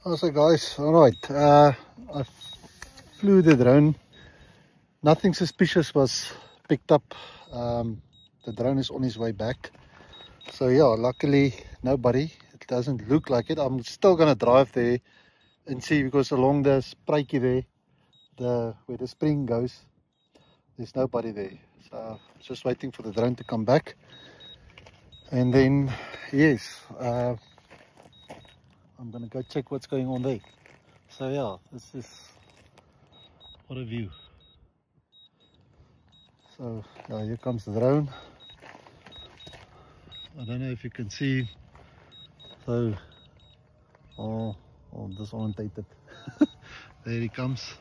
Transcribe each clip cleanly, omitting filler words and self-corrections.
Also guys, alright, I flew the drone. Nothing suspicious was picked up. The drone is on his way back. So yeah, luckily nobody. It doesn't look like it. I'm still gonna drive there and see, because along the spruitjie there, where the spring goes, there's nobody there. So just waiting for the drone to come back. And then yes, I'm gonna go check what's going on there. So yeah, this is, what a view. So yeah, here comes the drone. I don't know if you can see. So disorientated. There he comes.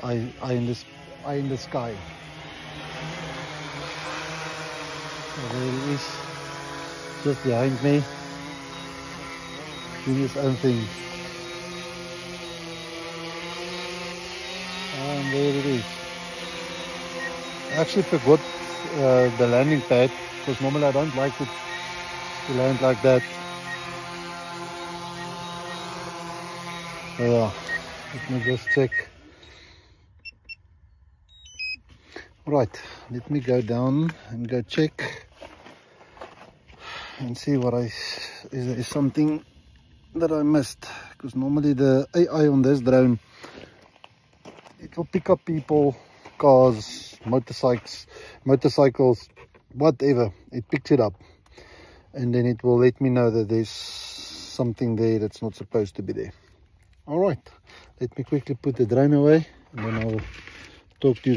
Eye in the sky. So there he is, just behind me, doing his own thing. And there it is. I actually forgot the landing pad, because normally I don't like it to land like that. So yeah, let me just check. Right, let me go down and go check and see what is something that I missed, because normally the AI on this drone, it will pick up people, cars, motorcycles, whatever. It picks it up and then it will let me know that there's something there that's not supposed to be there. All right, let me quickly put the drone away and then I'll talk to you.